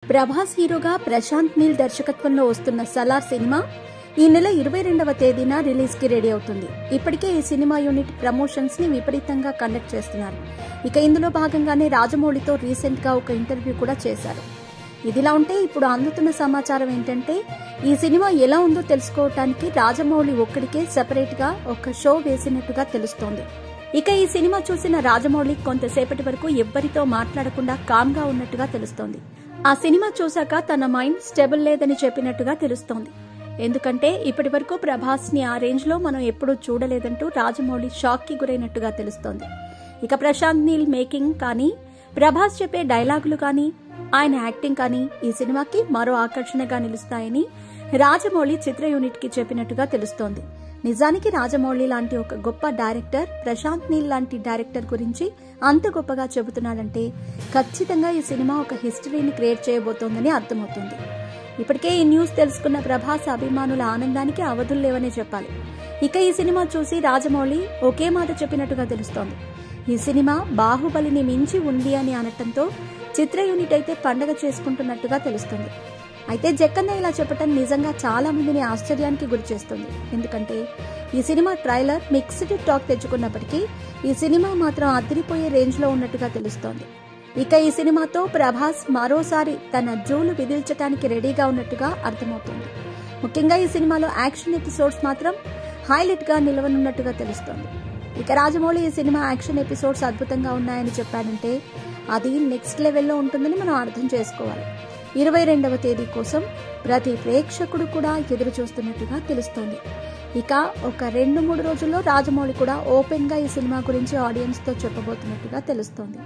ప్రభాస్ హీరోగా ప్రశాంత్ నీల్ దర్శకత్వంలో వస్తున్న సలార్ సినిమా ఈ నెల 22వ తేదీన రిలీజ్ కి రెడీ అవుతుంది. ఇప్పటికే ఈ సినిమా యూనిట్ ప్రమోషన్స్ ని విపరీతంగా కండక్ట్ చేస్తున్నారు. ఇక ఇందులో భాగంగానే రాజమౌళితో రీసెంట్ గా ఒక ఇంటర్వ్యూ కూడా చేశారు. ఇదిలా ఉంటే ఇప్పుడు అందుతున్న సమాచారం ఏంటంటే ఈ సినిమా ఎలా ఉందో తెలుసుకోవటానికి రాజమౌళి ఒక్కడికే సెపరేట్ గా ఒక షో వేసినట్టుగా తెలుస్తోంది. ఇక ఈ సినిమా చూసిన రాజమౌళి కొంతసేపటి వరకు ఎవ్వరితో మాట్లాడకుండా కామ్ గా ఉన్నట్టుగా తెలుస్తోంది. ఆ సినిమా చూశాక తన మైండ్ స్టేబుల్ లేదని చెప్పినట్టుగా తెలుస్తోంది. ఎందుకంటే ఇప్పటి వరకు ప్రభాస్ ని ఆ రేంజ్ లో మనం ఎప్పుడూ చూడలేదంటూ రాజమౌళి షాక్ కి గురైనట్టుగా తెలుస్తోంది. ఇక ప్రశాంత్ నీల్ మేకింగ్ కానీ, ప్రభాస్ చెప్పే డైలాగులు కానీ, ఆయన యాక్టింగ్ కానీ ఈ సినిమాకి మరో ఆకర్షణగా నిలుస్తాయని రాజమౌళి చిత్ర యూనిట్ కి చెప్పినట్టుగా తెలుస్తోంది. నిజానికి రాజమౌళి లాంటి ఒక గొప్ప డైరెక్టర్ ప్రశాంత్ నీల్ లాంటి డైరెక్టర్ గురించి అంత గొప్పగా చెబుతున్నాడంటే ఖచ్చితంగా ఈ సినిమా ఒక హిస్టరీని క్రియేట్ చేయబోతోందని అర్థమవుతుంది. ఇప్పటికే ఈ న్యూస్ తెలుసుకున్న ప్రభాస్ అభిమానుల ఆనందానికి అవధులు లేవనే చెప్పాలి. ఇక ఈ సినిమా చూసి రాజమౌళి ఒకే మాట చెప్పినట్టుగా తెలుస్తోంది. ఈ సినిమా బాహుబలిని మించి ఉంది అని అనటంతో చిత్ర యూనిట్ అయితే పండగ చేసుకుంటున్నట్టుగా తెలుస్తుంది. అయితే జక్కన్న ఇలా చెప్పటం నిజంగా చాలా మందిని ఆశ్చర్యానికి గురి చేస్తుంది. ఎందుకంటే ఈ సినిమా ట్రైలర్ మిక్స్డ్ టాక్ తెచ్చుకున్నప్పటికీ ఈ సినిమా మాత్రం అదిరిపోయే రేంజ్ లో ఉన్నట్టుగా తెలుస్తోంది. ఇక ఈ సినిమాతో ప్రభాస్ మరోసారి తన జోలు విదిల్చడానికి రెడీగా ఉన్నట్టుగా అర్థమవుతుంది. ముఖ్యంగా ఈ సినిమాలో యాక్షన్ ఎపిసోడ్స్ మాత్రం హైలైట్ గా నిలవనున్నట్టుగా తెలుస్తోంది. ఇక రాజమౌళి ఈ సినిమా యాక్షన్ ఎపిసోడ్స్ అద్భుతంగా ఉన్నాయని చెప్పాడంటే అది నెక్స్ట్ లెవెల్లో ఉంటుందని మనం అర్థం చేసుకోవాలి. 22వ తేదీ కోసం ప్రతి ప్రేక్షకుడు కూడా ఎదురు చూస్తున్నట్టుగా తెలుస్తోంది. ఇక ఒక 2-3 రోజుల్లో రాజమౌళి కూడా ఓపెన్ గా ఈ సినిమా గురించి ఆడియన్స్ తో చెప్పబోతున్నట్టుగా తెలుస్తోంది.